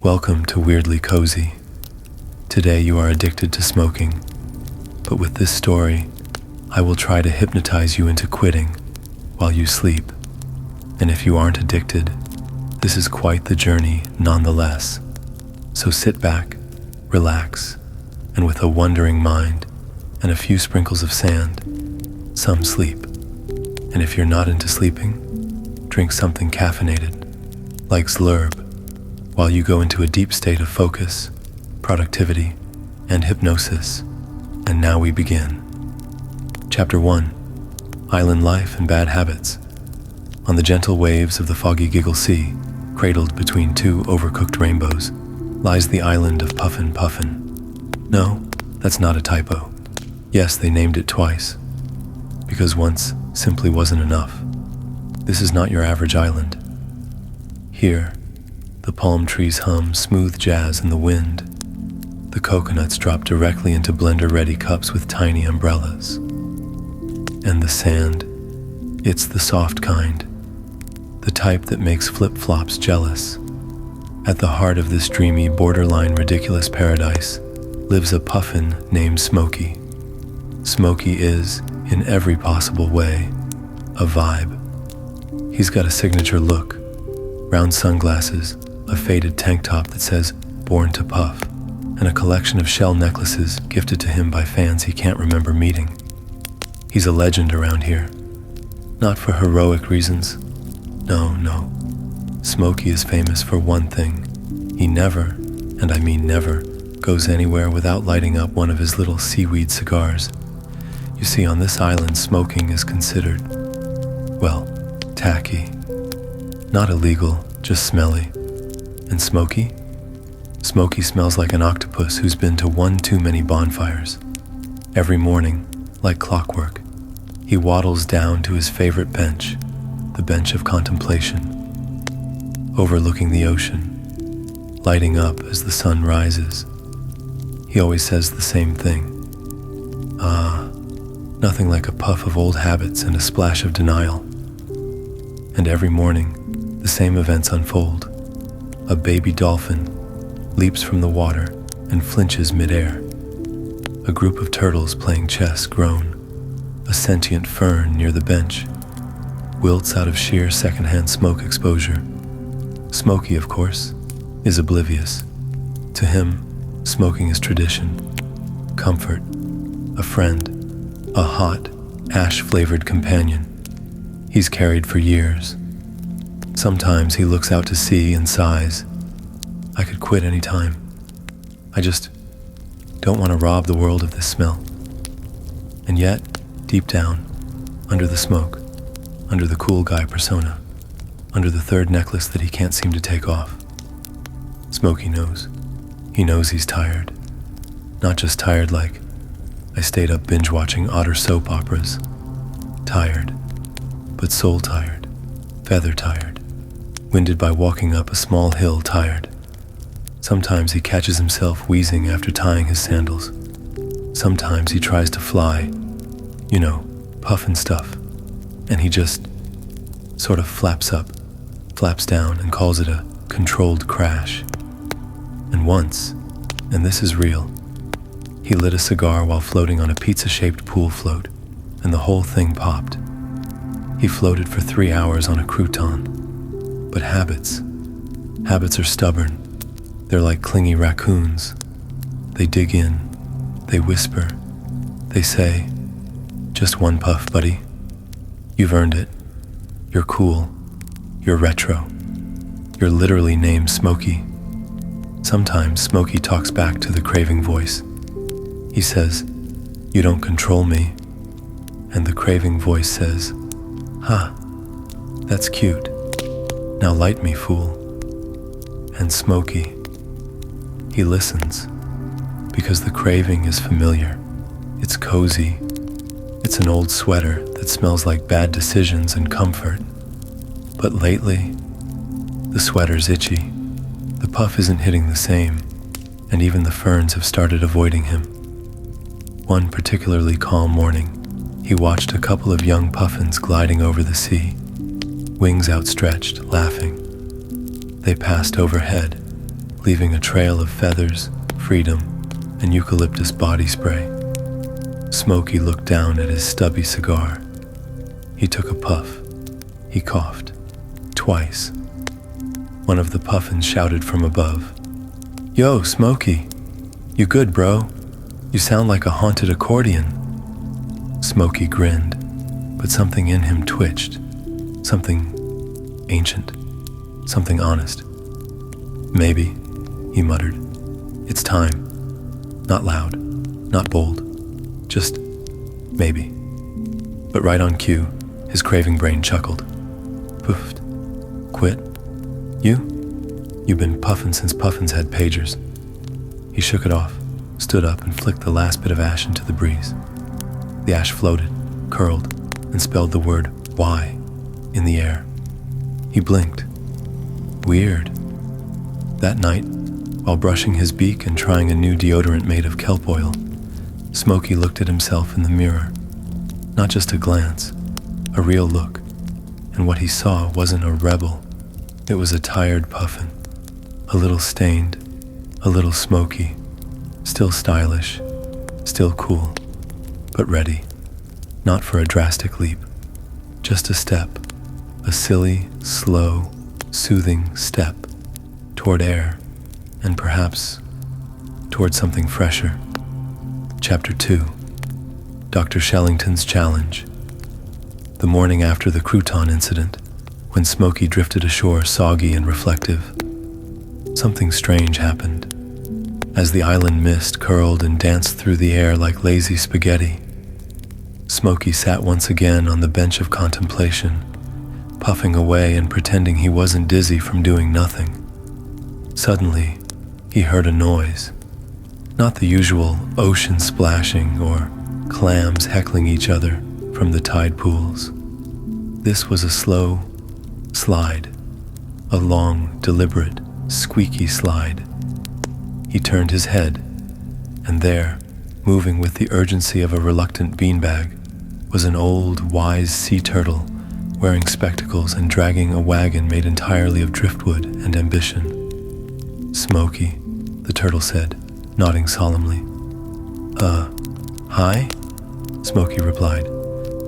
Welcome to Weirdly Cozy. Today you are addicted to smoking, but with this story, I will try to hypnotize you into quitting while you sleep. And if you aren't addicted, this is quite the journey nonetheless. So sit back, relax, and with a wondering mind and a few sprinkles of sand, some sleep. And if you're not into sleeping, drink something caffeinated, like Slurb, while you go into a deep state of focus, productivity, and hypnosis. And now we begin. Chapter 1. Island Life and Bad Habits. On the gentle waves of the foggy Giggle Sea, cradled between two overcooked rainbows, lies the island of Puffin Puffin. No, that's not a typo. Yes, they named it twice, because once simply wasn't enough. This is not your average island. Here, the palm trees hum smooth jazz in the wind. The coconuts drop directly into blender-ready cups with tiny umbrellas. And the sand, it's the soft kind, the type that makes flip-flops jealous. At the heart of this dreamy, borderline ridiculous paradise lives a puffin named Smokey. Smokey is, in every possible way, a vibe. He's got a signature look, round sunglasses, a faded tank top that says "Born to Puff," and a collection of shell necklaces gifted to him by fans he can't remember meeting. He's a legend around here. Not for heroic reasons. No. Smokey is famous for one thing. He never, and I mean never, goes anywhere without lighting up one of his little seaweed cigars. You see, on this island, smoking is considered, well, tacky. Not illegal, just smelly. And Smokey? Smokey smells like an octopus who's been to one too many bonfires. Every morning, like clockwork, he waddles down to his favorite bench, the bench of contemplation, overlooking the ocean, lighting up as the sun rises. He always says the same thing. Nothing like a puff of old habits and a splash of denial. And every morning, the same events unfold. A baby dolphin leaps from the water and flinches midair. A group of turtles playing chess groan. A sentient fern near the bench wilts out of sheer secondhand smoke exposure. Smokey, of course, is oblivious. To him, smoking is tradition, comfort, a friend, a hot, ash-flavored companion he's carried for years. Sometimes he looks out to sea and sighs. I could quit any time. I just don't want to rob the world of this smell. And yet, deep down, under the smoke, under the cool guy persona, under the third necklace that he can't seem to take off, Smokey knows. He knows he's tired. Not just tired like, I stayed up binge-watching otter soap operas. Tired, but soul tired, feather tired. Winded by walking up a small hill tired. Sometimes he catches himself wheezing after tying his sandals. Sometimes he tries to fly, puffin stuff, and he just sort of flaps up, flaps down, and calls it a controlled crash. And once, and this is real, he lit a cigar while floating on a pizza-shaped pool float, and the whole thing popped. He floated for 3 hours on a crouton. But habits are stubborn. They're like clingy raccoons. They dig in, they whisper, they say, just one puff, buddy. You've earned it. You're cool. You're retro. You're literally named Smokey. Sometimes Smokey talks back to the craving voice. He says, "You don't control me." And the craving voice says, that's cute. Now light me, fool." And Smokey, he listens, because the craving is familiar. It's cozy. It's an old sweater that smells like bad decisions and comfort. But lately, the sweater's itchy. The puff isn't hitting the same, and even the ferns have started avoiding him. One particularly calm morning, he watched a couple of young puffins gliding over the sea, wings outstretched, laughing. They passed overhead, leaving a trail of feathers, freedom, and eucalyptus body spray. Smokey looked down at his stubby cigar. He took a puff. He coughed. Twice. One of the puffins shouted from above, "Yo, Smokey! You good, bro? You sound like a haunted accordion." Smokey grinned, but something in him twitched. Something ancient. Something honest. "Maybe," he muttered. "It's time. Not loud, not bold. Just maybe." But right on cue, his craving brain chuckled. Poofed. "Quit? You've been puffin' since puffins had pagers." He shook it off, stood up, and flicked the last bit of ash into the breeze. The ash floated, curled, and spelled the word "why" in the air. He blinked. Weird. That night, while brushing his beak and trying a new deodorant made of kelp oil, Smokey looked at himself in the mirror. Not just a glance, a real look. And what he saw wasn't a rebel. It was a tired puffin, a little stained, a little smoky, still stylish, still cool, but ready, not for a drastic leap, just a step, a silly, slow, soothing step toward air, and perhaps toward something fresher. Chapter 2. Dr. Shellington's Challenge. The morning after the crouton incident, when Smokey drifted ashore soggy and reflective, something strange happened. As the island mist curled and danced through the air like lazy spaghetti, Smokey sat once again on the bench of contemplation, puffing away and pretending he wasn't dizzy from doing nothing. Suddenly, he heard a noise. Not the usual ocean splashing or clams heckling each other from the tide pools. This was a slow slide, a long, deliberate, squeaky slide. He turned his head, and there, moving with the urgency of a reluctant beanbag, was an old, wise sea turtle wearing spectacles and dragging a wagon made entirely of driftwood and ambition. "Smokey," the turtle said, nodding solemnly. Hi?" Smokey replied,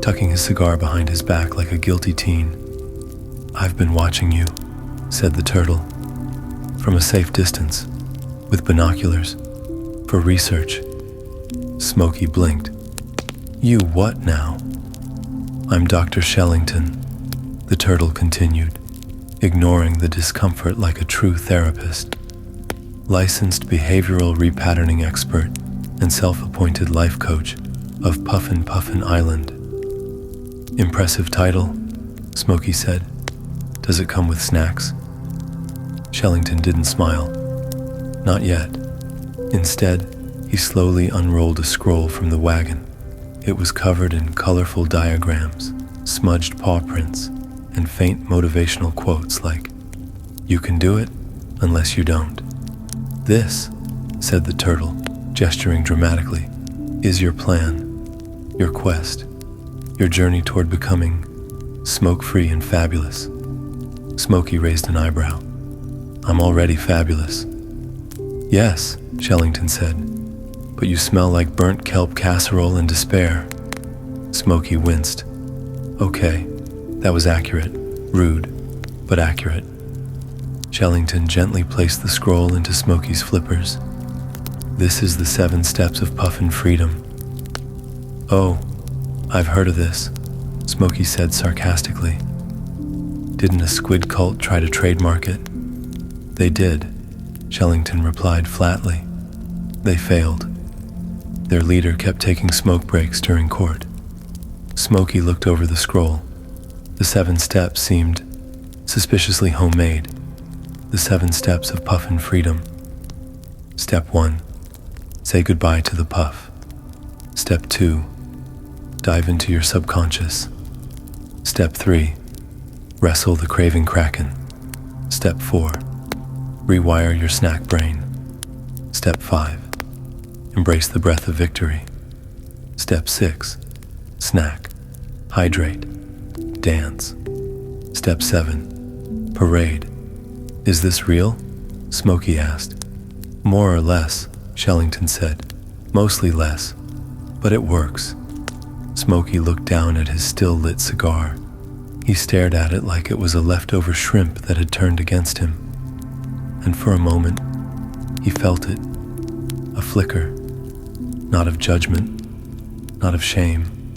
tucking his cigar behind his back like a guilty teen. "I've been watching you," said the turtle, "from a safe distance, with binoculars, for research." Smokey blinked. "You what now?" "I'm Dr. Shellington," the turtle continued, ignoring the discomfort like a true therapist. "Licensed behavioral repatterning expert and self-appointed life coach of Puffin Island." "Impressive title," Smokey said. "Does it come with snacks?" Shellington didn't smile. Not yet. Instead, he slowly unrolled a scroll from the wagon. It was covered in colorful diagrams, smudged paw prints, and faint motivational quotes like, "You can do it unless you don't." "This," said the turtle, gesturing dramatically, "is your plan, your quest, your journey toward becoming smoke-free and fabulous." Smokey raised an eyebrow. "I'm already fabulous." "Yes," Shellington said, "but you smell like burnt kelp casserole and despair." Smokey winced. "Okay, that was accurate, rude, but accurate." Shellington gently placed the scroll into Smokey's flippers. "This is the 7 steps of puffin freedom." "Oh, I've heard of this," Smokey said sarcastically. "Didn't a squid cult try to trademark it?" "They did," Shellington replied flatly. "They failed. Their leader kept taking smoke breaks during court." Smokey looked over the scroll. The 7 steps seemed suspiciously homemade. The 7 steps of puffin freedom. Step 1. Say goodbye to the puff. Step 2. Dive into your subconscious. Step 3. Wrestle the craving kraken. Step 4. Rewire your snack brain. Step 5. Embrace the breath of victory. Step 6. Snack. Hydrate. Dance. Step 7. Parade. Is this real? Smokey asked. More or less, Shellington said. Mostly less, but it works. Smokey looked down at his still-lit cigar. He stared at it like it was a leftover shrimp that had turned against him. And for a moment, he felt it. A flicker, not of judgment, not of shame,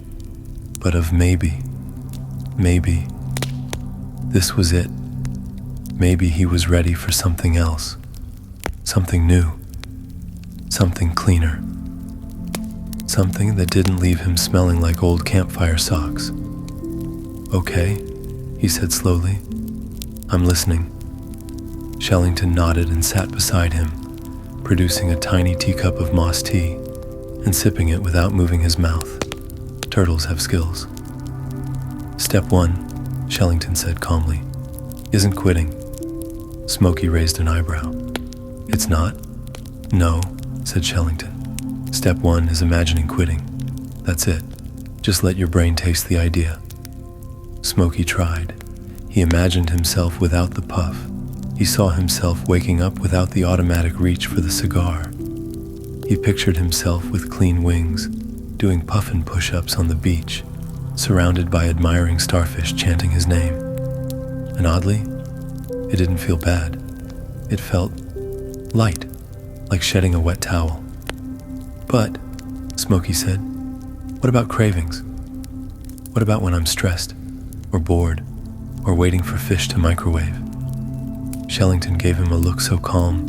but of maybe. Maybe. This was it. Maybe he was ready for something else. Something new. Something cleaner. Something that didn't leave him smelling like old campfire socks. Okay, he said slowly. I'm listening. Shellington nodded and sat beside him, producing a tiny teacup of moss tea and sipping it without moving his mouth. Turtles have skills. Step 1, Shellington said calmly, isn't quitting. Smokey raised an eyebrow. It's not? No, said Shellington. Step 1 is imagining quitting. That's it. Just let your brain taste the idea. Smokey tried. He imagined himself without the puff. He saw himself waking up without the automatic reach for the cigar. He pictured himself with clean wings, doing puffin push-ups on the beach, surrounded by admiring starfish chanting his name. And oddly, it didn't feel bad. It felt light, like shedding a wet towel. But, Smokey said, what about cravings? What about when I'm stressed, or bored, or waiting for fish to microwave? Shellington gave him a look so calm,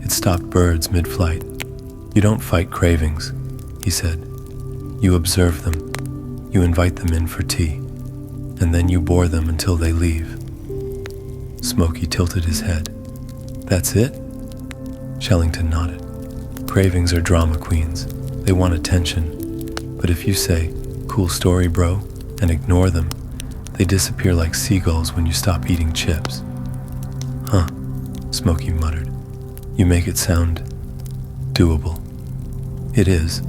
it stopped birds mid-flight. You don't fight cravings, he said. You observe them. You invite them in for tea, and then you bore them until they leave. Smokey tilted his head. That's it? Shellington nodded. Cravings are drama queens. They want attention. But if you say, cool story, bro, and ignore them, they disappear like seagulls when you stop eating chips. Huh, Smokey muttered. You make it sound doable. It is,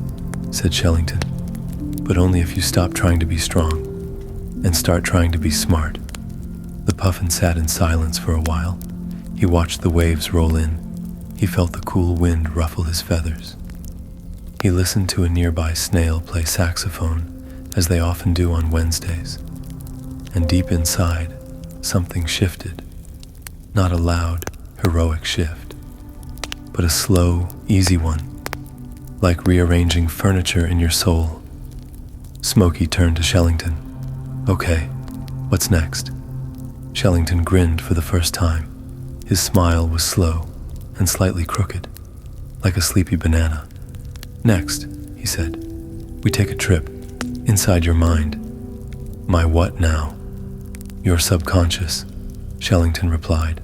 said Shellington, but only if you stop trying to be strong and start trying to be smart. The puffin sat in silence for a while. He watched the waves roll in. He felt the cool wind ruffle his feathers. He listened to a nearby snail play saxophone, as they often do on Wednesdays. And deep inside, something shifted. Not a loud, heroic shift, but a slow, easy one, like rearranging furniture in your soul. Smokey turned to Shellington. Okay, what's next? Shellington grinned for the first time. His smile was slow and slightly crooked, like a sleepy banana. Next, he said, we take a trip inside your mind. My what now? Your subconscious, Shellington replied,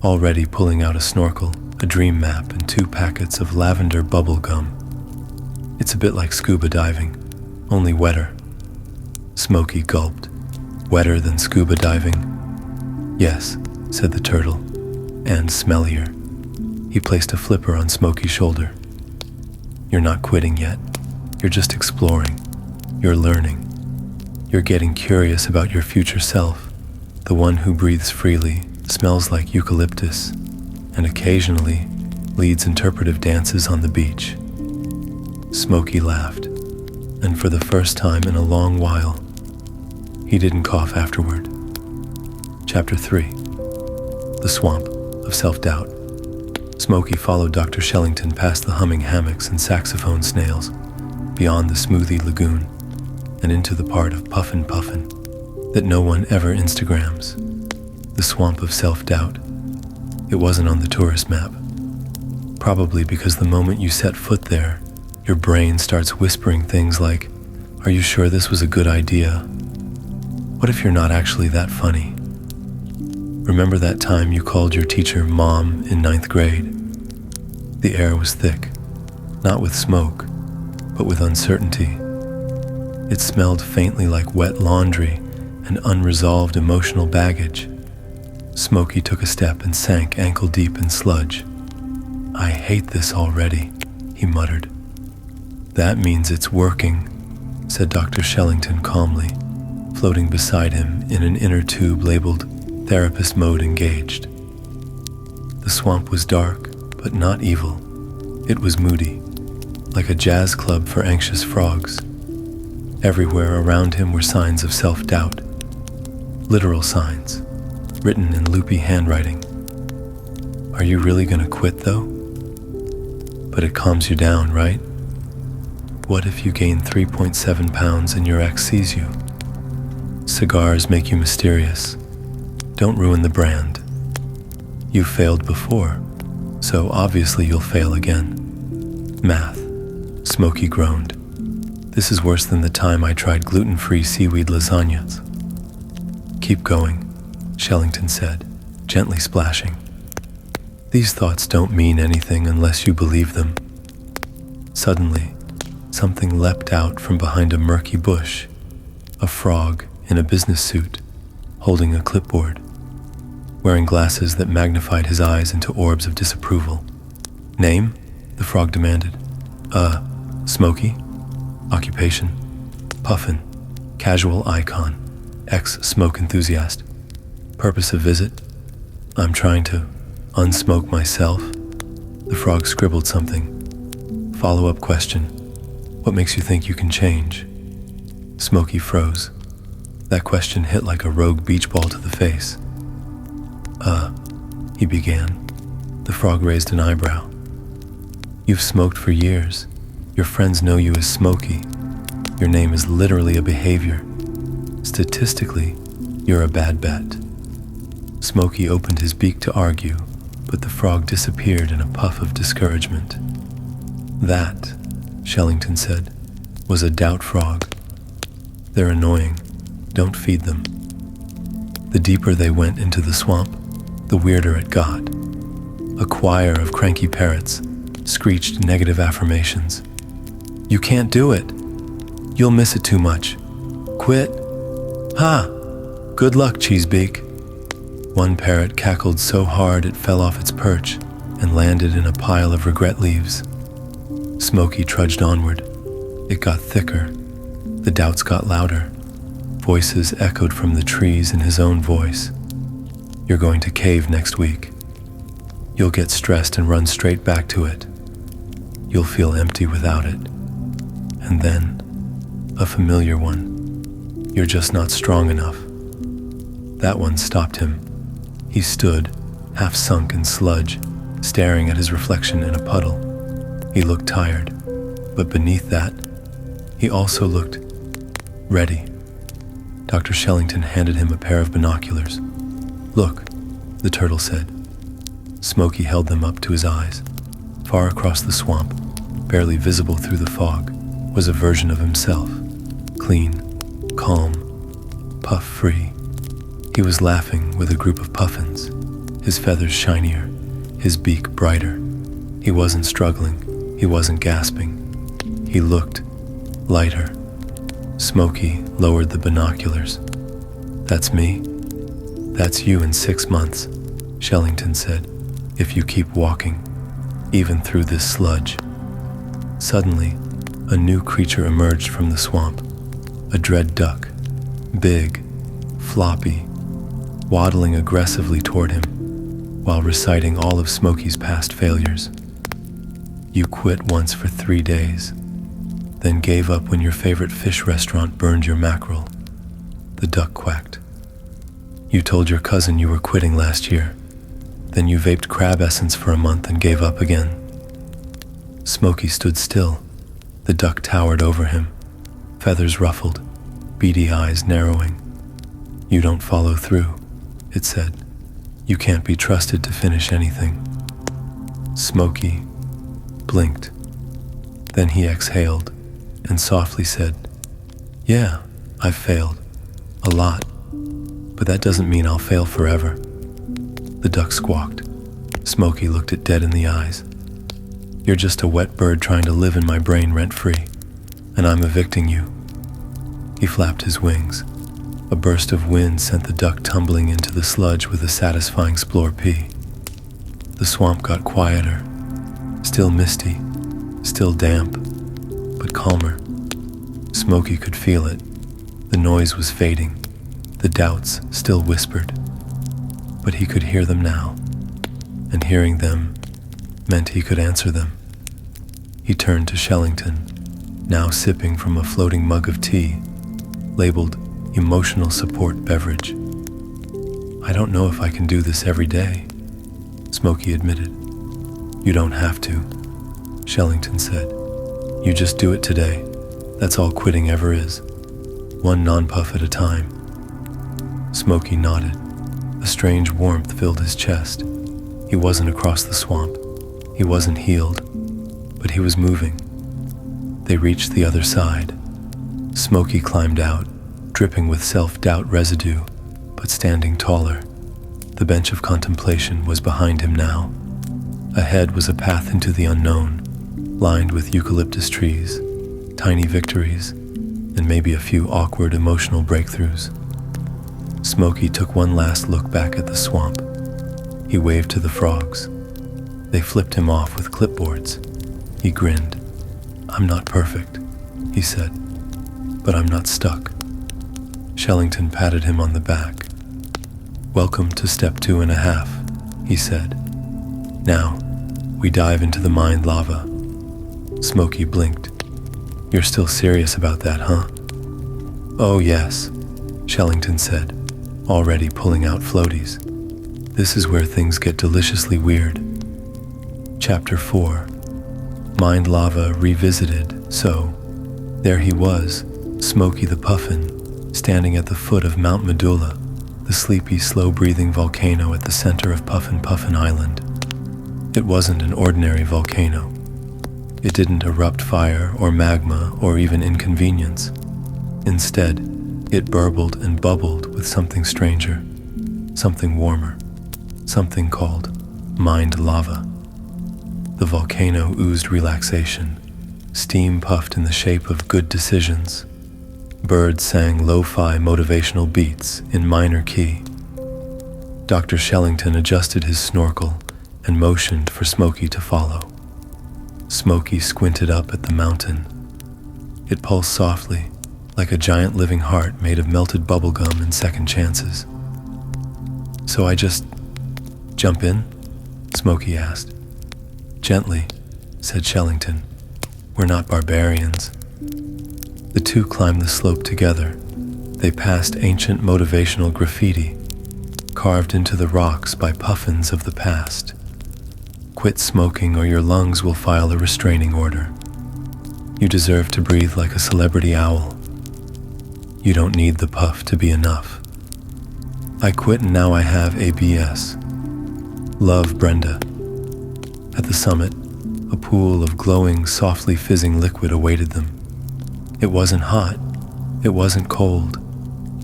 already pulling out a snorkel, a dream map, and 2 packets of lavender bubble gum. It's a bit like scuba diving, only wetter. Smokey gulped. Wetter than scuba diving? Yes, said the turtle, and smellier. He placed a flipper on Smokey's shoulder. You're not quitting yet. You're just exploring. You're learning. You're getting curious about your future self, the one who breathes freely, smells like eucalyptus, and occasionally leads interpretive dances on the beach. Smokey laughed, and for the first time in a long while, he didn't cough afterward. Chapter 3. The Swamp of Self-Doubt. Smokey followed Dr. Shellington past the humming hammocks and saxophone snails, beyond the smoothie lagoon, and into the part of Puffin Puffin that no one ever Instagrams. The Swamp of Self-Doubt. It wasn't on the tourist map. Probably because the moment you set foot there, your brain starts whispering things like, are you sure this was a good idea? What if you're not actually that funny? Remember that time you called your teacher Mom in 9th grade? The air was thick, not with smoke, but with uncertainty. It smelled faintly like wet laundry and unresolved emotional baggage. Smokey took a step and sank ankle-deep in sludge. I hate this already, he muttered. That means it's working, said Dr. Shellington calmly, floating beside him in an inner tube labeled Therapist Mode Engaged. The swamp was dark, but not evil. It was moody, like a jazz club for anxious frogs. Everywhere around him were signs of self-doubt, literal signs, written in loopy handwriting. Are you really gonna quit, though? But it calms you down, right? What if you gain 3.7 pounds and your ex sees you? Cigars make you mysterious. Don't ruin the brand. You failed before, so obviously you'll fail again. Math. Smokey groaned. This is worse than the time I tried gluten-free seaweed lasagnas. Keep going, Shellington said, gently splashing. These thoughts don't mean anything unless you believe them. Suddenly, something leapt out from behind a murky bush. A frog in a business suit, holding a clipboard, wearing glasses that magnified his eyes into orbs of disapproval. Name? The frog demanded. Smokey? Occupation? Puffin. Casual icon. Ex-smoke enthusiast. Purpose of visit? I'm trying to unsmoke myself. The frog scribbled something. Follow-up question. What makes you think you can change? Smokey froze. That question hit like a rogue beach ball to the face. He began. The frog raised an eyebrow. You've smoked for years. Your friends know you as Smokey. Your name is literally a behavior. Statistically, you're a bad bet. Smokey opened his beak to argue, but the frog disappeared in a puff of discouragement. That, Shellington said, was a doubt frog. They're annoying. Don't feed them. The deeper they went into the swamp, the weirder it got. A choir of cranky parrots screeched negative affirmations. You can't do it. You'll miss it too much. Quit. Ha! Good luck, Cheesebeak. One parrot cackled so hard it fell off its perch and landed in a pile of regret leaves. Smokey trudged onward. It got thicker. The doubts got louder. Voices echoed from the trees in his own voice. You're going to cave next week. You'll get stressed and run straight back to it. You'll feel empty without it. And then, a familiar one. You're just not strong enough. That one stopped him. He stood, half sunk in sludge, staring at his reflection in a puddle. He looked tired, but beneath that, he also looked ready. Dr. Shellington handed him a pair of binoculars. Look, the turtle said. Smokey held them up to his eyes. Far across the swamp, barely visible through the fog, was a version of himself. Clean, calm, puff-free. He was laughing with a group of puffins, his feathers shinier, his beak brighter. He wasn't struggling, he wasn't gasping. He looked lighter. Smokey lowered the binoculars. That's me. That's you in 6 months, Shellington said, if you keep walking, even through this sludge. Suddenly, a new creature emerged from the swamp, a dread duck, big, floppy, waddling aggressively toward him, while reciting all of Smokey's past failures. You quit once for 3 days, then gave up when your favorite fish restaurant burned your mackerel. The duck quacked. You told your cousin you were quitting last year, then you vaped crab essence for a month and gave up again. Smokey stood still. The duck towered over him, feathers ruffled, beady eyes narrowing. You don't follow through, it said. You can't be trusted to finish anything. Smokey blinked. Then he exhaled and softly said, Yeah, I've failed. A lot. But that doesn't mean I'll fail forever. The duck squawked. Smokey looked it dead in the eyes. You're just a wet bird trying to live in my brain rent-free, and I'm evicting you. He flapped his wings. A burst of wind sent the duck tumbling into the sludge with a satisfying splore-pee. The swamp got quieter, still misty, still damp, but calmer. Smokey could feel it. The noise was fading. The doubts still whispered, but he could hear them now. and hearing them meant he could answer them. He turned to Shellington, now sipping from a floating mug of tea, labeled emotional support beverage. "I don't know if I can do this every day," Smokey admitted. "You don't have to," Shellington said. "You just do it today. That's all quitting ever is. One non-puff at a time." Smokey nodded. A strange warmth filled his chest. He wasn't across the swamp. He wasn't healed, but he was moving. They reached the other side. Smokey climbed out, dripping with self-doubt residue, but standing taller. The bench of contemplation was behind him now. Ahead was a path into the unknown, lined with eucalyptus trees, tiny victories, and maybe a few awkward emotional breakthroughs. Smokey took one last look back at the swamp. He waved to the frogs. They flipped him off with clipboards. He grinned. "I'm not perfect," he said, "but I'm not stuck." Shellington patted him on the back. "Welcome to step 2.5, he said. "Now, we dive into the mind lava." Smokey blinked. "You're still serious about that, huh?" "Oh yes," Shellington said, already pulling out floaties. "This is where things get deliciously weird." Chapter 4. Mind Lava Revisited. So, there he was, Smokey the Puffin, standing at the foot of Mount Medulla, the sleepy, slow-breathing volcano at the center of Puffin Island. It wasn't an ordinary volcano. It didn't erupt fire or magma or even inconvenience. Instead, it burbled and bubbled with something stranger, something warmer, something called mind lava. The volcano oozed relaxation. Steam puffed in the shape of good decisions. Birds sang lo-fi motivational beats in minor key. Dr. Shellington adjusted his snorkel and motioned for Smokey to follow. Smokey squinted up at the mountain. It pulsed softly, like a giant living heart made of melted bubblegum and second chances. "So I just jump in?" Smokey asked. "Gently," said Shellington. "We're not barbarians." The two climbed the slope together. They passed ancient motivational graffiti, carved into the rocks by puffins of the past. "Quit smoking or your lungs will file a restraining order. You deserve to breathe like a celebrity owl. You don't need the puff to be enough. I quit and now I have ABS. Love, Brenda." At the summit, a pool of glowing, softly fizzing liquid awaited them. It wasn't hot. It wasn't cold.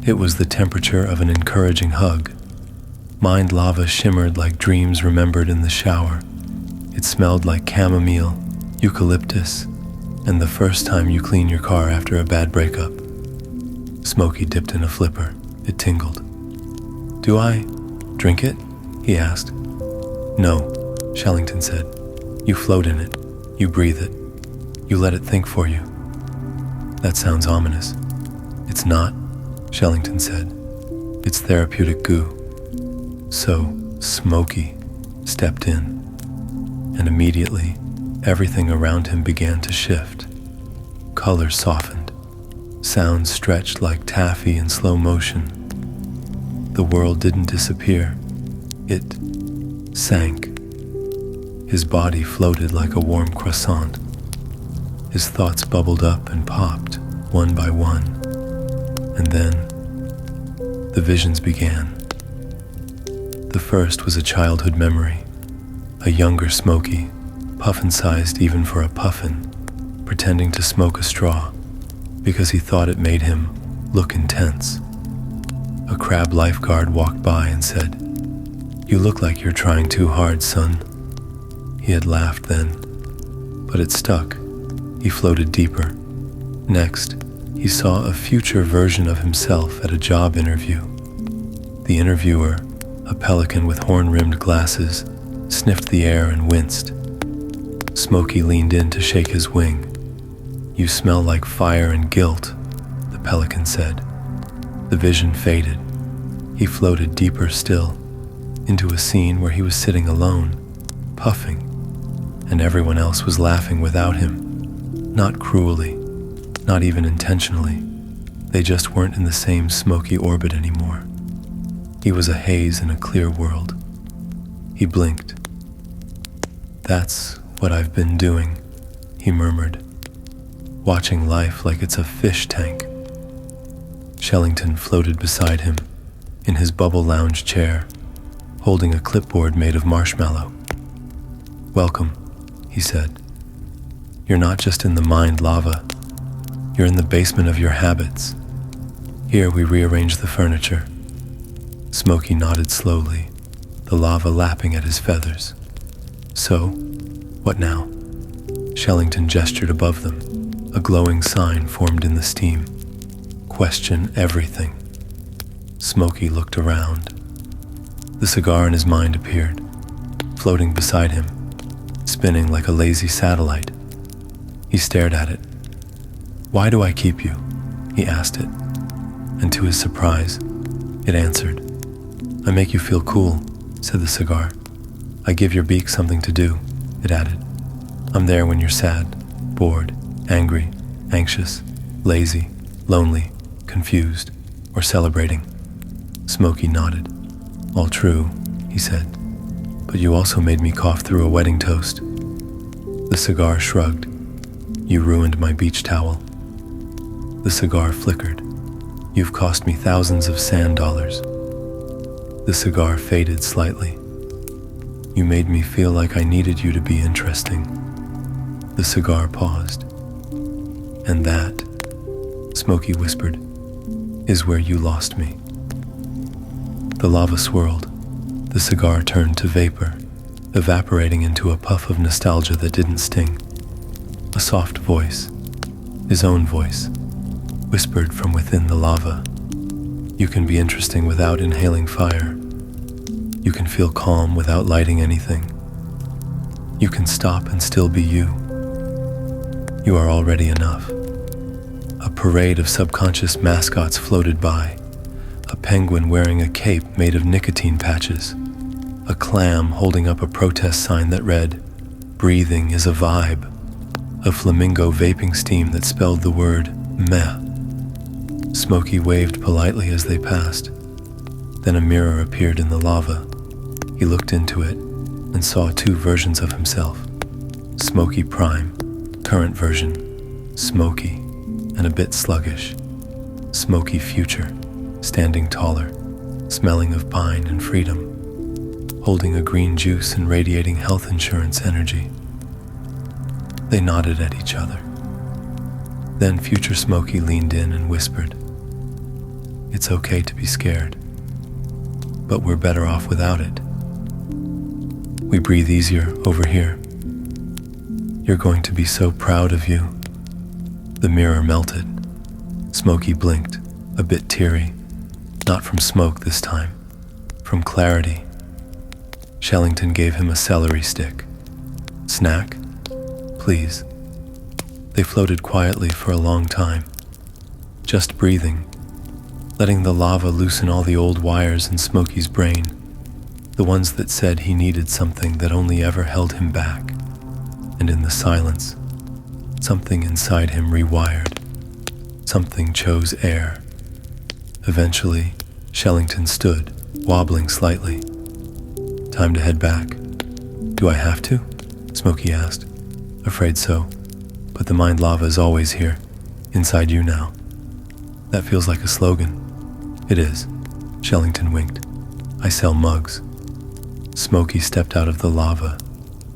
It was the temperature of an encouraging hug. Mind lava shimmered like dreams remembered in the shower. It smelled like chamomile, eucalyptus, and the first time you clean your car after a bad breakup. Smokey dipped in a flipper. It tingled. "Do I drink it?" he asked. "No," Shellington said. "You float in it. You breathe it. You let it think for you." "That sounds ominous." "It's not," Shellington said. "It's therapeutic goo." So, Smokey stepped in, and immediately, everything around him began to shift. Colors softened. Sounds stretched like taffy in slow motion. The world didn't disappear. It sank. His body floated like a warm croissant. His thoughts bubbled up and popped, one by one. And then, the visions began. The first was a childhood memory. A younger Smokey, puffin-sized even for a puffin, pretending to smoke a straw because he thought it made him look intense. A crab lifeguard walked by and said, "You look like you're trying too hard, son." He had laughed then, but it stuck. He floated deeper. Next, he saw a future version of himself at a job interview. The interviewer, a pelican with horn-rimmed glasses, sniffed the air and winced. Smokey leaned in to shake his wing. "You smell like fire and guilt," the pelican said. The vision faded. He floated deeper still. into a scene where he was sitting alone, puffing, and everyone else was laughing without him, not cruelly, not even intentionally. They just weren't in the same smoky orbit anymore. He was a haze in a clear world. He blinked. "That's what I've been doing," he murmured, "watching life like it's a fish tank." Shellington floated beside him, in his bubble lounge chair, holding a clipboard made of marshmallow. "Welcome," he said. "You're not just in the mind lava. You're in the basement of your habits. Here we rearrange the furniture." Smokey nodded slowly, the lava lapping at his feathers. "So, what now?" Shellington gestured above them. A glowing sign formed in the steam. "Question everything." Smokey looked around. The cigar in his mind appeared, floating beside him, spinning like a lazy satellite. He stared at it. "Why do I keep you?" he asked it, and to his surprise, it answered. "I make you feel cool," said the cigar. "I give your beak something to do," it added. "I'm there when you're sad, bored, angry, anxious, lazy, lonely, confused, or celebrating." Smokey nodded. "All true," he said, "but you also made me cough through a wedding toast." The cigar shrugged. "You ruined my beach towel." The cigar flickered. "You've cost me thousands of sand dollars." The cigar faded slightly. "You made me feel like I needed you to be interesting." The cigar paused. "And that," Smokey whispered, "is where you lost me." The lava swirled. The cigar turned to vapor, evaporating into a puff of nostalgia that didn't sting. A soft voice, his own voice, whispered from within the lava. "You can be interesting without inhaling fire. You can feel calm without lighting anything. You can stop and still be you. You are already enough." A parade of subconscious mascots floated by. A penguin wearing a cape made of nicotine patches. A clam holding up a protest sign that read, "Breathing is a vibe." A flamingo vaping steam that spelled the word meh. Smokey waved politely as they passed. Then a mirror appeared in the lava. He looked into it and saw two versions of himself. Smokey Prime, current version, smoky and a bit sluggish. Smokey Future, standing taller, smelling of pine and freedom, holding a green juice and radiating health insurance energy. They nodded at each other. Then Future Smokey leaned in and whispered, "It's okay to be scared, but we're better off without it. We breathe easier over here. You're going to be so proud of you." The mirror melted. Smokey blinked, a bit teary, not from smoke this time, from clarity. Shellington gave him a celery stick. "Snack? Please." They floated quietly for a long time, just breathing, letting the lava loosen all the old wires in Smokey's brain, the ones that said he needed something that only ever held him back. And in the silence, something inside him rewired. Something chose air. Eventually, Shellington stood, wobbling slightly. "Time to head back." "Do I have to?" Smokey asked. "Afraid so. But the mind lava is always here, inside you now." "That feels like a slogan." "It is." Shellington winked. "I sell mugs." Smokey stepped out of the lava.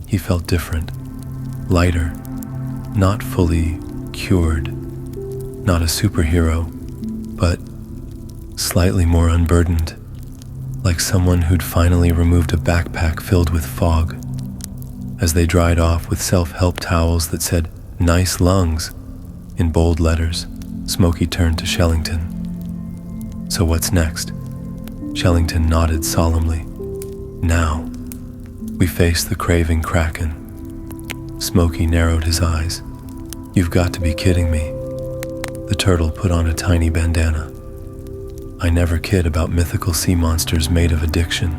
He felt different, lighter, not fully cured, not a superhero, but slightly more unburdened, like someone who'd finally removed a backpack filled with fog. As they dried off with self-help towels that said, "Nice lungs," in bold letters, Smokey turned to Shellington. "So what's next?" Shellington nodded solemnly. "Now, we face the craving kraken." Smokey narrowed his eyes. "You've got to be kidding me." The turtle put on a tiny bandana. "I never kid about mythical sea monsters made of addiction."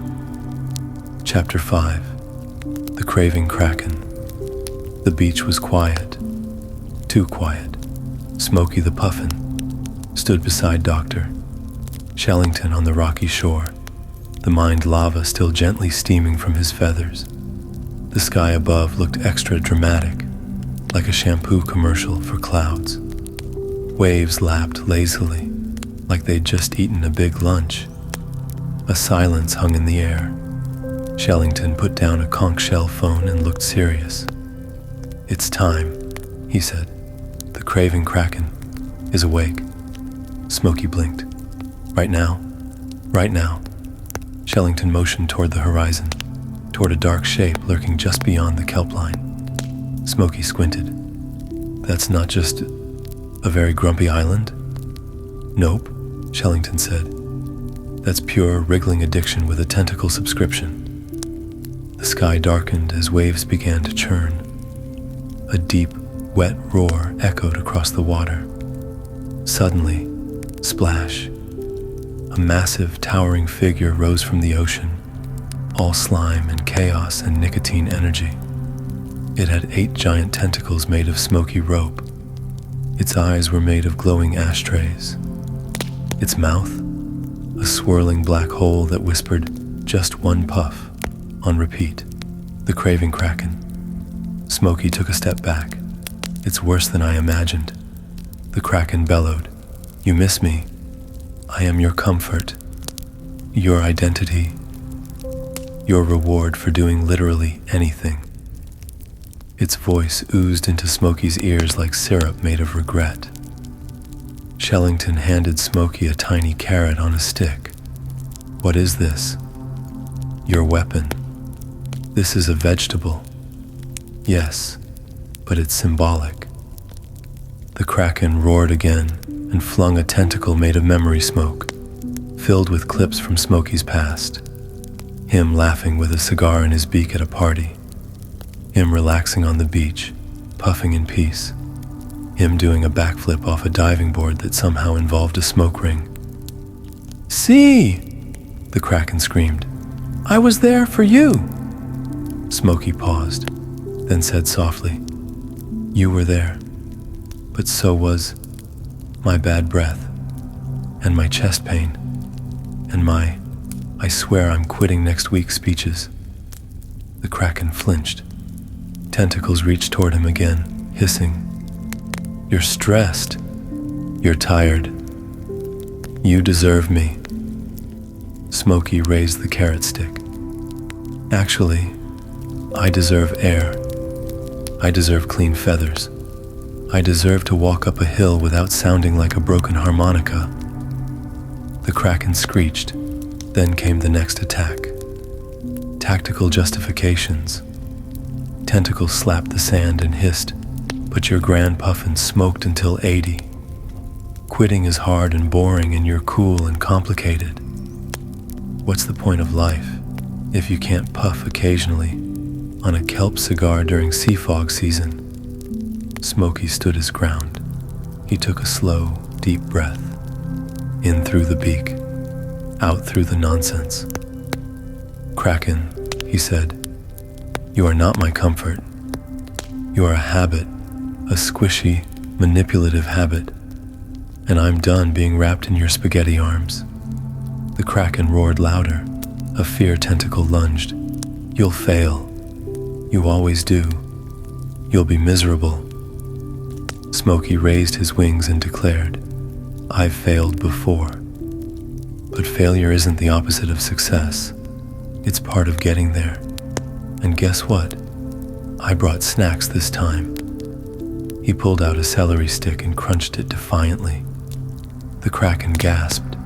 Chapter 5. The Craving Kraken. The beach was quiet. Too quiet. Smokey the Puffin stood beside Dr. Shellington on the rocky shore, the mined lava still gently steaming from his feathers. The sky above looked extra dramatic, like a shampoo commercial for clouds. Waves lapped lazily, like they'd just eaten a big lunch. A silence hung in the air. Shellington put down a conch shell phone and looked serious. "It's time," he said. "The Craving Kraken is awake." Smokey blinked. "Right now? Right now." Shellington motioned toward the horizon, toward a dark shape lurking just beyond the kelp line. Smokey squinted. "That's not just a very grumpy island?" "Nope," Shellington said. "That's pure wriggling addiction with a tentacle subscription." The sky darkened as waves began to churn. A deep, wet roar echoed across the water. Suddenly, splash! A massive, towering figure rose from the ocean, all slime and chaos and nicotine energy. It had 8 giant tentacles made of smoky rope. Its eyes were made of glowing ashtrays. Its mouth, a swirling black hole that whispered, "Just one puff," on repeat. The Craving Kraken. Smokey took a step back. "It's worse than I imagined." The Kraken bellowed, "You miss me. I am your comfort, your identity, your reward for doing literally anything." Its voice oozed into Smokey's ears like syrup made of regret. Shellington handed Smokey a tiny carrot on a stick. "What is this?" "Your weapon. This is a vegetable." "Yes, but it's symbolic." The Kraken roared again and flung a tentacle made of memory smoke, filled with clips from Smokey's past. Him laughing with a cigar in his beak at a party. Him relaxing on the beach, puffing in peace. Him doing a backflip off a diving board that somehow involved a smoke ring. "See!" the Kraken screamed. "I was there for you!" Smokey paused, then said softly, "You were there, but so was my bad breath, and my chest pain, and my 'I swear I'm quitting next week' speeches." The Kraken flinched. Tentacles reached toward him again, hissing, "You're stressed. You're tired. You deserve me." Smokey raised the carrot stick. "Actually, I deserve air. I deserve clean feathers. I deserve to walk up a hill without sounding like a broken harmonica." The Kraken screeched. Then came the next attack. Tactical justifications. Tentacles slapped the sand and hissed, "But your grand puffin smoked until 80. Quitting is hard and boring and you're cool and complicated. What's the point of life if you can't puff occasionally on a kelp cigar during sea fog season?" Smokey stood his ground. He took a slow, deep breath. In through the beak, out through the nonsense. "Kraken," he said, "you are not my comfort. You are a habit, a squishy, manipulative habit, and I'm done being wrapped in your spaghetti arms." The Kraken roared louder. A fear tentacle lunged. "You'll fail. You always do. You'll be miserable." Smokey raised his wings and declared, "I've failed before. But failure isn't the opposite of success. It's part of getting there. And guess what? I brought snacks this time." He pulled out a celery stick and crunched it defiantly. The Kraken gasped.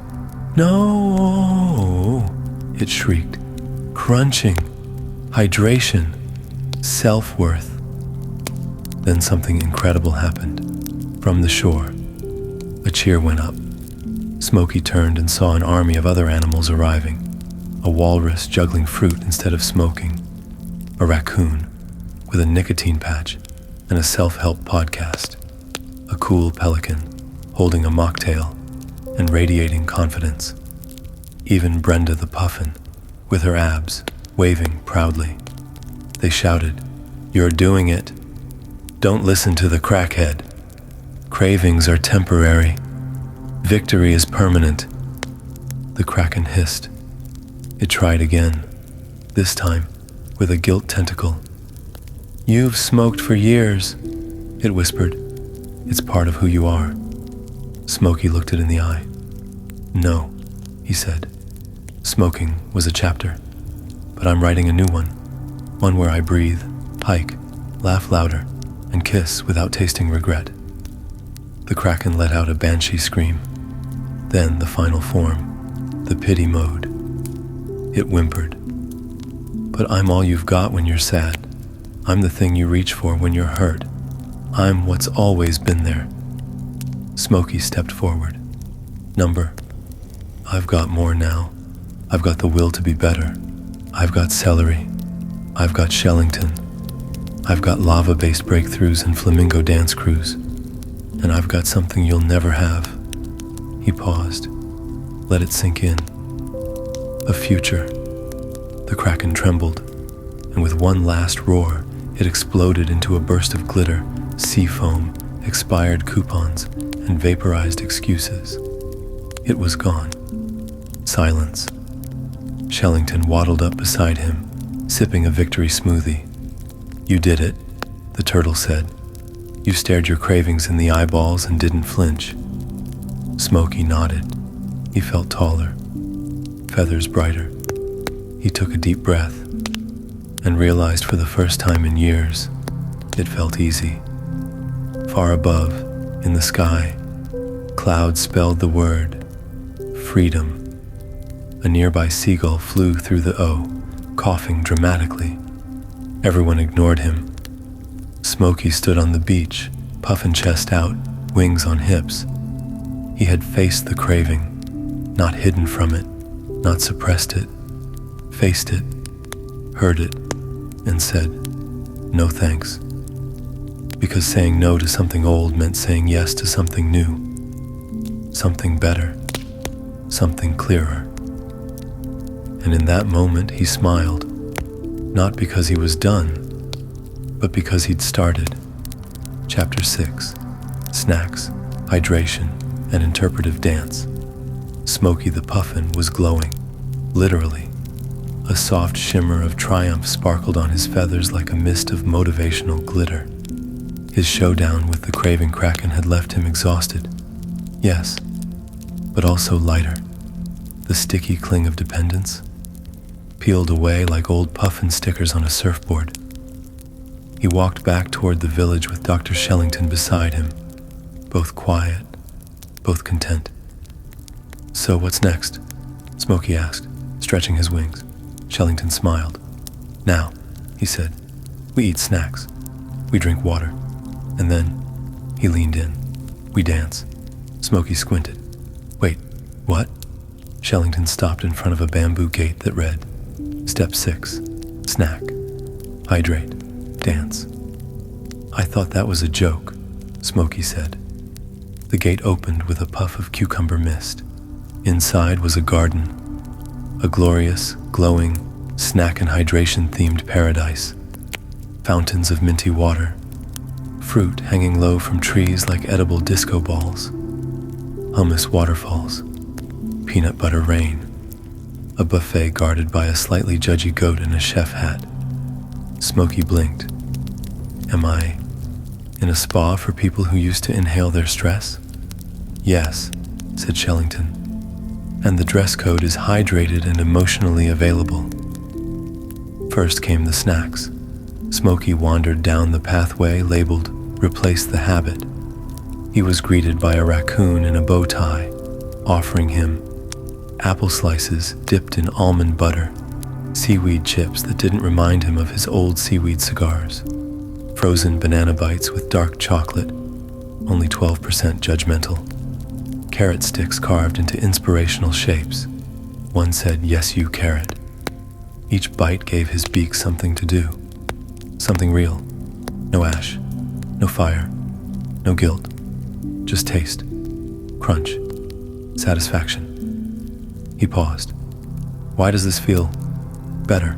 "No!" it shrieked. "Crunching! Hydration! Self-worth!" Then something incredible happened. From the shore, a cheer went up. Smokey turned and saw an army of other animals arriving. A walrus juggling fruit instead of smoking. A raccoon with a nicotine patch and a self-help podcast. A cool pelican holding a mocktail and radiating confidence. Even Brenda the Puffin, with her abs, waving proudly. They shouted, "You're doing it. Don't listen to the crackhead. Cravings are temporary. Victory is permanent." The kraken hissed. It tried again, this time with a gilt tentacle. "You've smoked for years," it whispered. "It's part of who you are." Smokey looked it in the eye. "No," he said. "Smoking was a chapter, but I'm writing a new one where I breathe, hike, laugh louder, and kiss without tasting regret." The kraken let out a banshee scream. Then the final form, the pity mode. It whimpered. "But I'm all you've got when you're sad. I'm the thing you reach for when you're hurt. I'm what's always been there." Smokey stepped forward. "Number, I've got more now. I've got the will to be better. I've got celery. I've got Shellington. I've got lava-based breakthroughs and flamingo dance crews. And I've got something you'll never have." He paused. Let it sink in. A future. The kraken trembled, and with one last roar, it exploded into a burst of glitter, sea foam, expired coupons, and vaporized excuses. It was gone. Silence. Shellington waddled up beside him, sipping a victory smoothie. "You did it," the turtle said. "You stared your cravings in the eyeballs and didn't flinch." Smokey nodded. He felt taller, feathers brighter. He took a deep breath and realized for the first time in years, it felt easy. Far above, in the sky, clouds spelled the word, freedom. A nearby seagull flew through the O, coughing dramatically. Everyone ignored him. Smokey stood on the beach, puffin chest out, wings on hips. He had faced the craving, not hidden from it, not suppressed it, faced it, heard it, and said, "No thanks." Because saying no to something old meant saying yes to something new, something better, something clearer. And in that moment he smiled, not because he was done, but because he'd started. Chapter 6, Snacks, Hydration, and Interpretive Dance. Smokey the Puffin was glowing, literally. A soft shimmer of triumph sparkled on his feathers like a mist of motivational glitter. His showdown with the craving kraken had left him exhausted, yes, but also lighter. The sticky cling of dependence peeled away like old puffin stickers on a surfboard. He walked back toward the village with Dr. Shellington beside him, both quiet, both content. "So what's next?" Smokey asked, stretching his wings. Shellington smiled. "Now," he said, "we eat snacks, we drink water, and then," he leaned in, "we dance." Smokey squinted. "Wait, what?" Shellington stopped in front of a bamboo gate that read, "Step 6, snack, hydrate, dance." "I thought that was a joke," Smokey said. The gate opened with a puff of cucumber mist. Inside was a garden, a glorious, glowing, snack and hydration-themed paradise. Fountains of minty water, fruit hanging low from trees like edible disco balls, hummus waterfalls, peanut butter rain, a buffet guarded by a slightly judgy goat in a chef hat. Smokey blinked. "Am I in a spa for people who used to inhale their stress?" "Yes," said Shellington. "And the dress code is hydrated and emotionally available." First came the snacks. Smokey wandered down the pathway labeled "Replace the Habit." He was greeted by a raccoon in a bow tie, offering him apple slices dipped in almond butter, seaweed chips that didn't remind him of his old seaweed cigars, frozen banana bites with dark chocolate, only 12% judgmental, carrot sticks carved into inspirational shapes. One said, "Yes, you carrot." Each bite gave his beak something to do, something real. No ash, no fire, no guilt, just taste, crunch, satisfaction. He paused. "Why does this feel better?"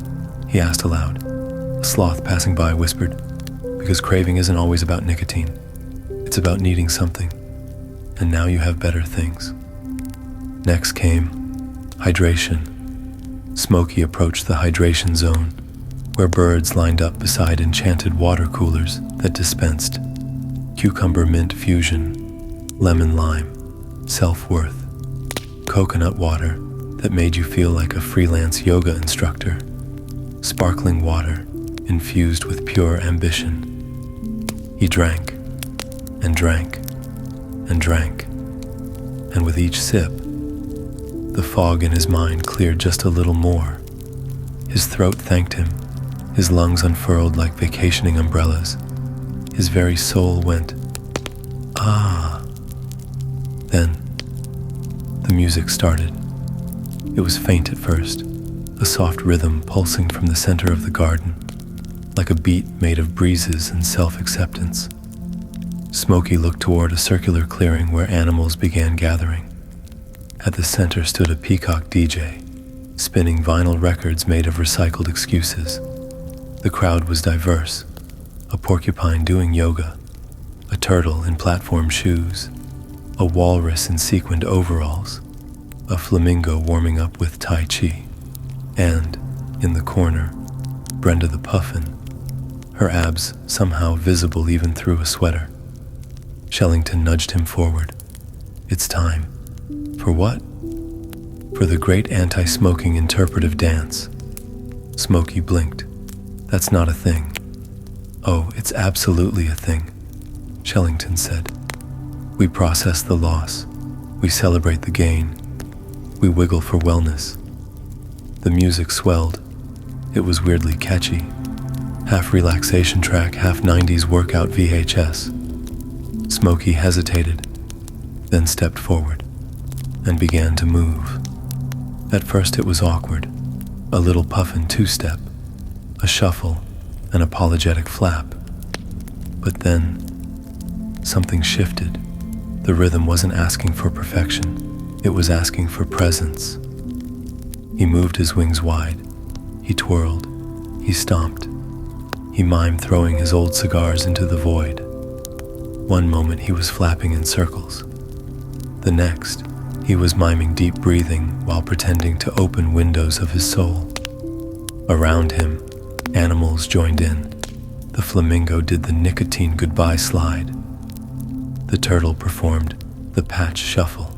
he asked aloud. A sloth passing by whispered, "Because craving isn't always about nicotine. It's about needing something. And now you have better things." Next came hydration. Smokey approached the hydration zone, where birds lined up beside enchanted water coolers that dispensed cucumber mint fusion, lemon lime, self-worth, coconut water that made you feel like a freelance yoga instructor, sparkling water infused with pure ambition. He drank and drank and drank, and with each sip, the fog in his mind cleared just a little more. His throat thanked him, his lungs unfurled like vacationing umbrellas. His very soul went, "Ah." Then, the music started. It was faint at first, a soft rhythm pulsing from the center of the garden, like a beat made of breezes and self-acceptance. Smokey looked toward a circular clearing where animals began gathering. At the center stood a peacock DJ, spinning vinyl records made of recycled excuses. The crowd was diverse, a porcupine doing yoga, a turtle in platform shoes, a walrus in sequined overalls, a flamingo warming up with Tai Chi, and, in the corner, Brenda the Puffin, her abs somehow visible even through a sweater. Shellington nudged him forward. "It's time." "For what?" "For the great anti-smoking interpretive dance." Smokey blinked. "That's not a thing." "Oh, it's absolutely a thing," Shellington said. "We process the loss. We celebrate the gain. We wiggle for wellness." The music swelled. It was weirdly catchy. Half relaxation track, half 90s workout VHS. Smokey hesitated, then stepped forward and began to move. At first it was awkward, a little puffin two-step, a shuffle, an apologetic flap. But then, something shifted. The rhythm wasn't asking for perfection, it was asking for presence. He moved his wings wide, he twirled, he stomped, he mimed throwing his old cigars into the void. One moment he was flapping in circles. The next, he was miming deep breathing while pretending to open windows of his soul. Around him, animals joined in. The flamingo did the nicotine goodbye slide. The turtle performed the patch shuffle.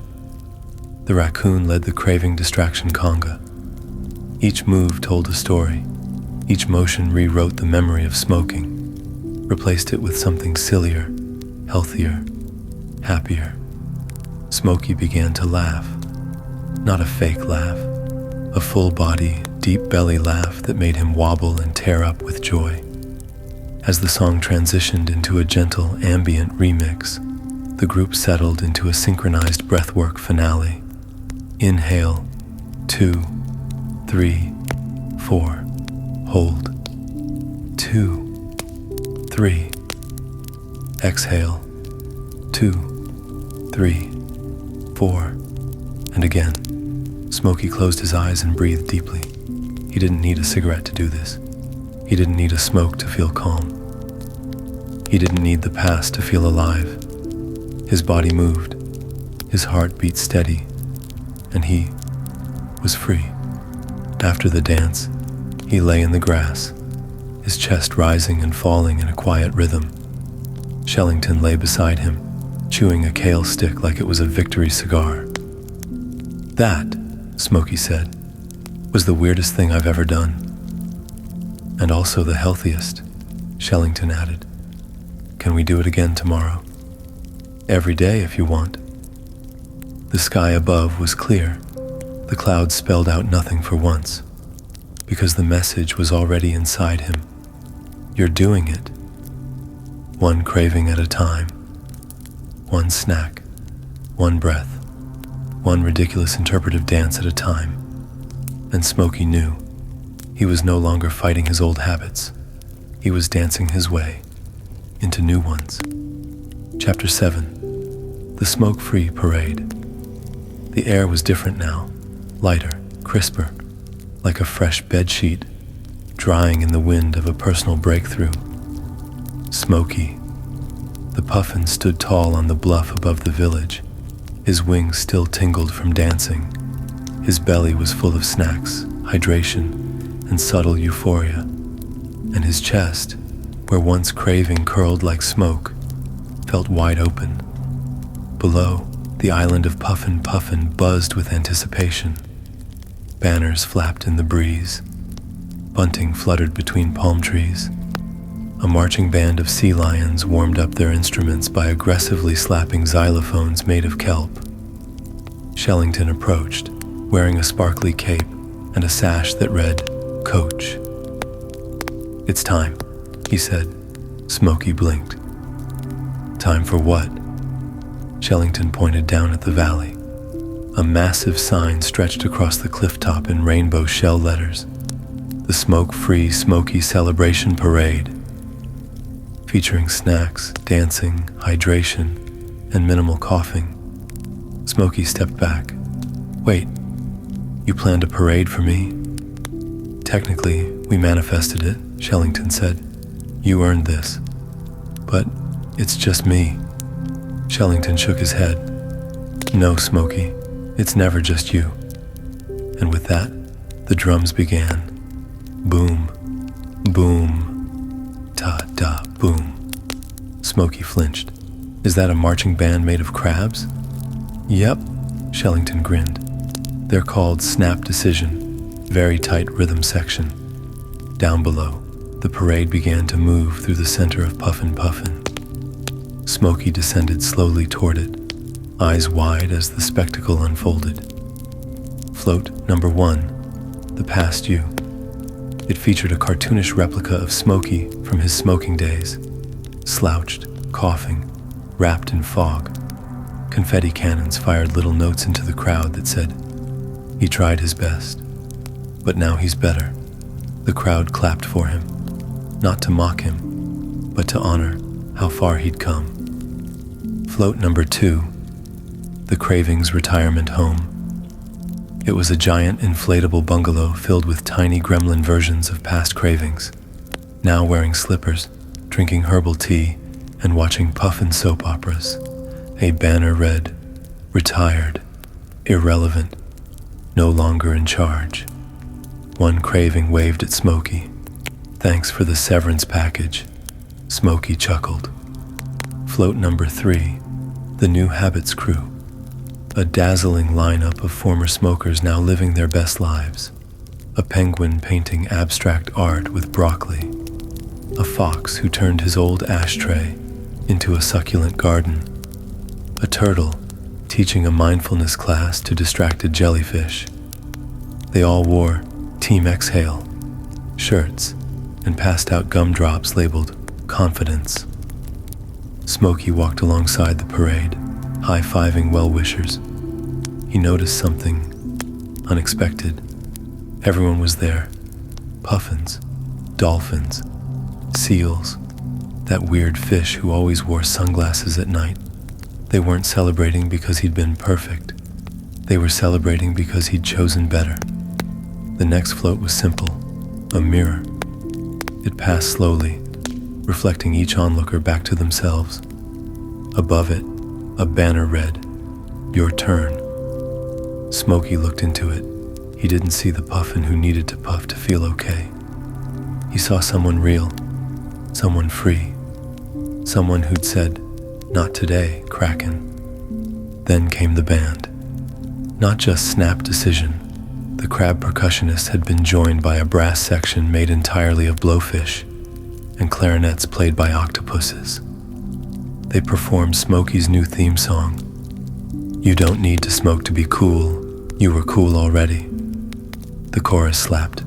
The raccoon led the craving distraction conga. Each move told a story. Each motion rewrote the memory of smoking, replaced it with something sillier, healthier, happier. Smokey began to laugh. Not a fake laugh, a full-body, deep-belly laugh that made him wobble and tear up with joy. As the song transitioned into a gentle, ambient remix, the group settled into a synchronized breathwork finale. Inhale, 2, 3, 4. Hold, 2, 3. Exhale, 2, 3, 4. And again. Smokey closed his eyes and breathed deeply. He didn't need a cigarette to do this. He didn't need a smoke to feel calm. He didn't need the past to feel alive. His body moved, his heart beat steady, and he was free. After the dance, he lay in the grass, his chest rising and falling in a quiet rhythm. Shellington lay beside him, chewing a kale stick like it was a victory cigar. "That," Smokey said, "was the weirdest thing I've ever done. And also the healthiest," Shellington added. "Can we do it again tomorrow?" "Every day if you want." The sky above was clear. The clouds spelled out nothing for once, because the message was already inside him. You're doing it. One craving at a time. One snack. One breath. One ridiculous interpretive dance at a time. And Smokey knew. He was no longer fighting his old habits. He was dancing his way into new ones. Chapter 7. The Smoke-Free Parade. The air was different now, lighter, crisper, like a fresh bedsheet drying in the wind of a personal breakthrough. Smokey the Puffin stood tall on the bluff above the village. His wings still tingled from dancing. His belly was full of snacks, hydration, and subtle euphoria. And his chest, where once craving curled like smoke, felt wide open. Below, the island of Puffin buzzed with anticipation. Banners flapped in the breeze. Bunting fluttered between palm trees. A marching band of sea lions warmed up their instruments by aggressively slapping xylophones made of kelp. Shellington approached, wearing a sparkly cape and a sash that read, "Coach." "It's time," he said. Smokey blinked. "Time for what?" Shellington pointed down at the valley. A massive sign stretched across the clifftop in rainbow shell letters. The Smoke-Free Smokey Celebration Parade. Featuring snacks, dancing, hydration, and minimal coughing. Smokey stepped back. "Wait, you planned a parade for me?" "Technically, we manifested it," Shellington said. "You earned this. But it's just me." Shellington shook his head. "No, Smokey, it's never just you." And with that, the drums began. Boom, boom, ta-da, boom. Smokey flinched. "Is that a marching band made of crabs?" "Yep," Shellington grinned. "They're called Snap Decision, very tight rhythm section." Down below, the parade began to move through the center of Puffin. Smokey descended slowly toward it, eyes wide as the spectacle unfolded. Float number 1, the past you. It featured a cartoonish replica of Smokey from his smoking days, slouched, coughing, wrapped in fog. Confetti cannons fired little notes into the crowd that said, "He tried his best, but now he's better." The crowd clapped for him, not to mock him, but to honor how far he'd come. Float number 2, the Cravings retirement home. It was a giant inflatable bungalow filled with tiny gremlin versions of past Cravings, now wearing slippers, drinking herbal tea, and watching Puffin soap operas. A banner read, "Retired, irrelevant, no longer in charge." One Craving waved at Smokey. "Thanks for the severance package." Smokey chuckled. Float number 3, the New Habits crew. A dazzling lineup of former smokers now living their best lives. A penguin painting abstract art with broccoli. A fox who turned his old ashtray into a succulent garden. A turtle teaching a mindfulness class to distracted jellyfish. They all wore Team Exhale shirts and passed out gumdrops labeled Confidence. Smokey walked alongside the parade, high-fiving well-wishers. He noticed something unexpected. Everyone was there. Puffins, dolphins, seals, that weird fish who always wore sunglasses at night. They weren't celebrating because he'd been perfect. They were celebrating because he'd chosen better. The next float was simple, a mirror. It passed slowly, reflecting each onlooker back to themselves. Above it, a banner read, "Your turn." Smokey looked into it. He didn't see the Puffin who needed to puff to feel okay. He saw someone real, someone free, someone who'd said, "Not today, Kraken." Then came the band. Not just Snap Decision. The crab percussionists had been joined by a brass section made entirely of blowfish, and clarinets played by octopuses. They performed Smokey's new theme song. "You don't need to smoke to be cool, you were cool already." The chorus slapped.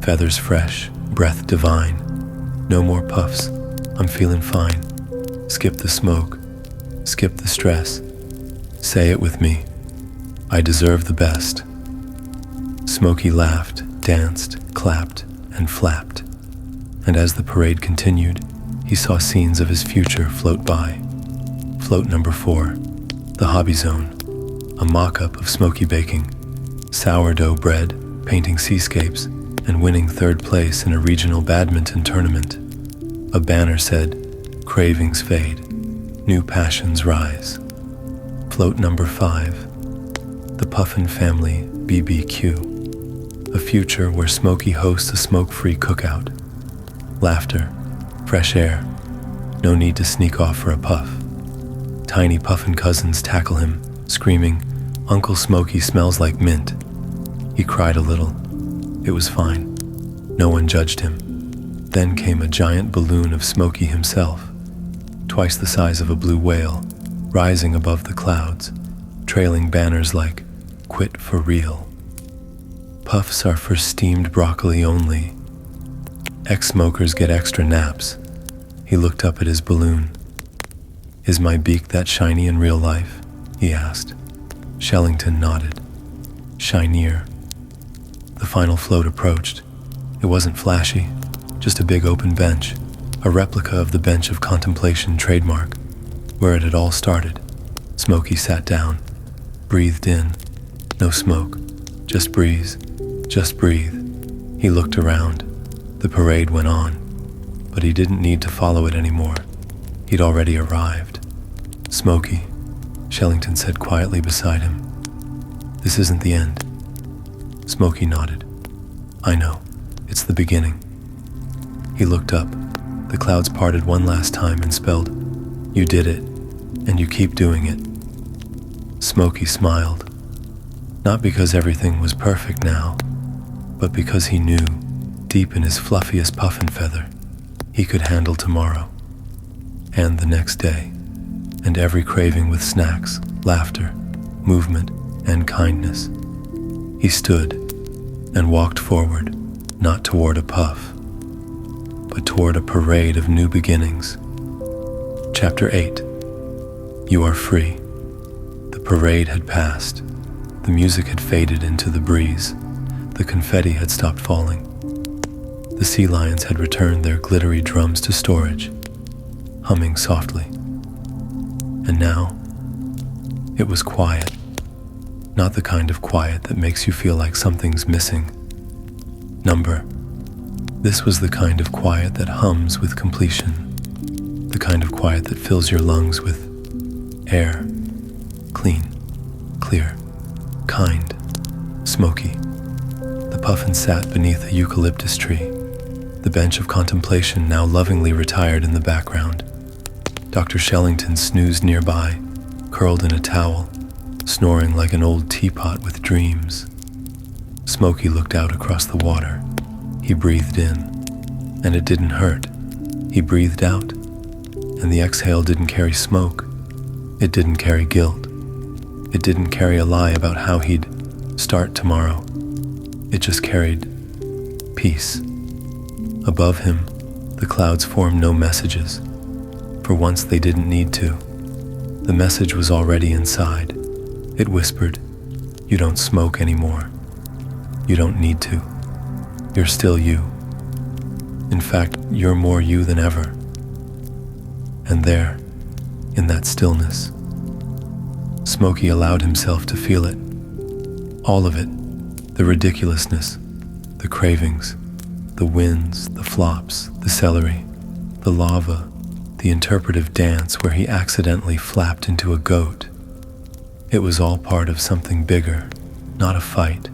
"Feathers fresh, breath divine. No more puffs, I'm feeling fine. Skip the smoke, skip the stress. Say it with me, I deserve the best." Smokey laughed, danced, clapped, and flapped. And as the parade continued, he saw scenes of his future float by. Float number 4, the Hobby Zone, a mock-up of Smokey baking, sourdough bread, painting seascapes, and winning third place in a regional badminton tournament. A banner said, "Cravings fade, new passions rise." Float number 5, the Puffin family BBQ. A future where Smokey hosts a smoke-free cookout. Laughter, fresh air, no need to sneak off for a puff. Tiny Puffin cousins tackle him, screaming, "Uncle Smokey smells like mint." He cried a little. It was fine. No one judged him. Then came a giant balloon of Smokey himself, twice the size of a blue whale, rising above the clouds, trailing banners like, "Quit for real." Puffs are for steamed broccoli only. Ex-smokers get extra naps. He looked up at his balloon. "Is my beak that shiny in real life?" he asked. Shellington nodded. "Shinier." The final float approached. It wasn't flashy, just a big open bench, a replica of the bench of contemplation trademark, where it had all started. Smokey sat down, breathed in. No smoke, just breeze, just breathe. He looked around. The parade went on, but he didn't need to follow it anymore. He'd already arrived. "Smokey," Shellington said quietly beside him. "This isn't the end." Smokey nodded. "I know, it's the beginning." He looked up. The clouds parted one last time and spelled, "You did it, and you keep doing it." Smokey smiled, not because everything was perfect now, but because he knew, deep in his fluffiest puffin feather, he could handle tomorrow, and the next day, and every craving with snacks, laughter, movement, and kindness. He stood and walked forward, not toward a puff, but toward a parade of new beginnings. Chapter 8. You are free. The parade had passed. The music had faded into the breeze. The confetti had stopped falling. The sea lions had returned their glittery drums to storage, humming softly. And now, it was quiet. Not the kind of quiet that makes you feel like something's missing. This was the kind of quiet that hums with completion. The kind of quiet that fills your lungs with air. Clean, clear, kind, smoky. The Puffin sat beneath a eucalyptus tree, the bench of contemplation now lovingly retired in the background. Dr. Shellington snoozed nearby, curled in a towel, snoring like an old teapot with dreams. Smokey looked out across the water. He breathed in, and it didn't hurt. He breathed out, and the exhale didn't carry smoke. It didn't carry guilt. It didn't carry a lie about how he'd start tomorrow. It just carried peace. Above him, the clouds formed no messages. For once they didn't need to. The message was already inside. It whispered, "You don't smoke anymore. You don't need to. You're still you. In fact, you're more you than ever." And there, in that stillness, Smokey allowed himself to feel it. All of it. The ridiculousness, the cravings, the wins, the flops, the celery, the lava, the interpretive dance where he accidentally flapped into a goat. It was all part of something bigger, not a fight,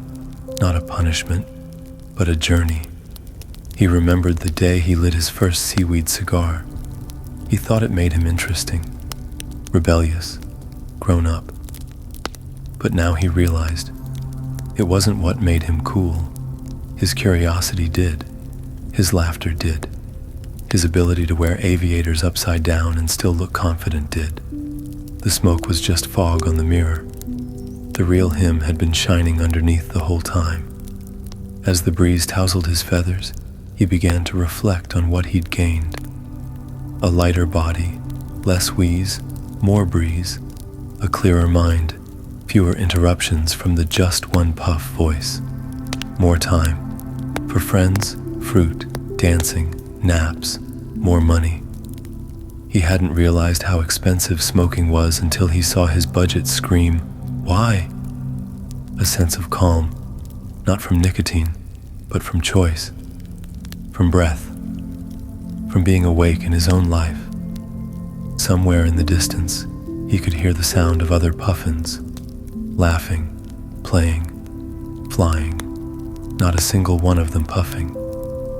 not a punishment, but a journey. He remembered the day he lit his first seaweed cigar. He thought it made him interesting, rebellious, grown up. But now he realized it wasn't what made him cool. His curiosity did. His laughter did. His ability to wear aviators upside down and still look confident did. The smoke was just fog on the mirror. The real him had been shining underneath the whole time. As the breeze tousled his feathers, he began to reflect on what he'd gained. A lighter body, less wheeze, more breeze, a clearer mind, fewer interruptions from the just one puff voice. More time. For friends, fruit, dancing, naps, more money. He hadn't realized how expensive smoking was until he saw his budget scream, "Why?" A sense of calm, not from nicotine, but from choice, from breath, from being awake in his own life. Somewhere in the distance, he could hear the sound of other puffins, laughing, playing, flying, not a single one of them puffing.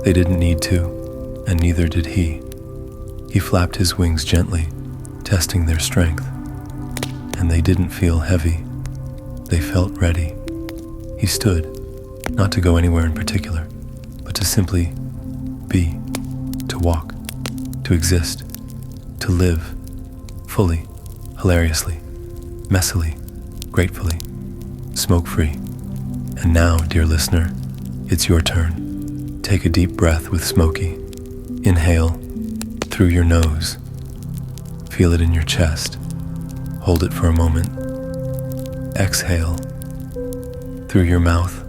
They didn't need to, and neither did he. He flapped his wings gently, testing their strength, and they didn't feel heavy. They felt ready. He stood, not to go anywhere in particular, but to simply be, to walk, to exist, to live, fully, hilariously, messily, gratefully, smoke-free. And now, dear listener, it's your turn. Take a deep breath with Smokey. Inhale through your nose. Feel it in your chest. Hold it for a moment. Exhale through your mouth.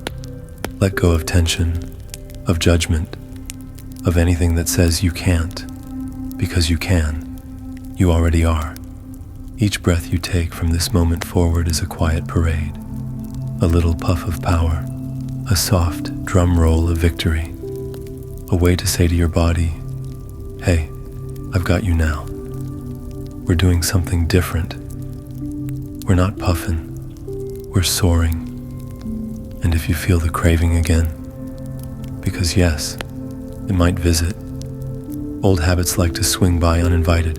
Let go of tension, of judgment, of anything that says you can't, because you can. You already are. Each breath you take from this moment forward is a quiet parade, a little puff of power, a soft drum roll of victory, a way to say to your body, hey, I've got you now. We're doing something different. We're not puffin', we're soaring. And if you feel the craving again, because yes, it might visit. Old habits like to swing by uninvited,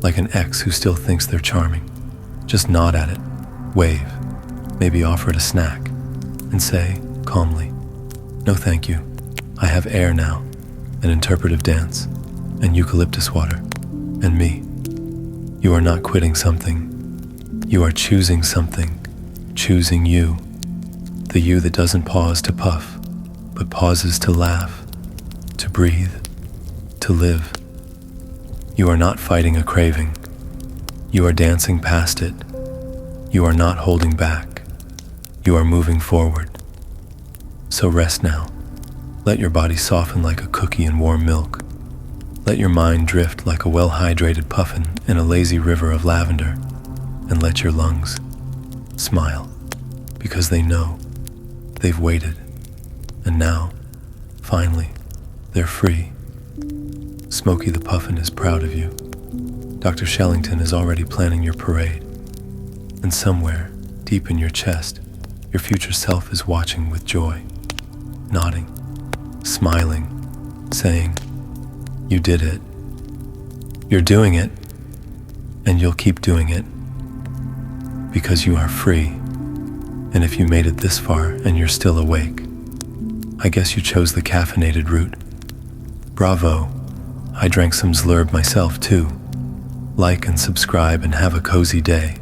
like an ex who still thinks they're charming. Just nod at it, wave, maybe offer it a snack, and say, calmly, no thank you, I have air now, an interpretive dance, and eucalyptus water, and me. You are not quitting something, you are choosing something, choosing you, the you that doesn't pause to puff, but pauses to laugh, to breathe, to live. You are not fighting a craving. You are dancing past it. You are not holding back. You are moving forward. So rest now. Let your body soften like a cookie in warm milk. Let your mind drift like a well-hydrated puffin in a lazy river of lavender. And let your lungs smile, because they know they've waited. And now, finally, they're free. Smokey the Puffin is proud of you. Dr. Shellington is already planning your parade. And somewhere, deep in your chest, your future self is watching with joy, nodding, smiling, saying, you did it. You're doing it, and you'll keep doing it, because you are free. And if you made it this far and you're still awake, I guess you chose the caffeinated route. Bravo. I drank some Zlurb myself too. Like and subscribe and have a cozy day.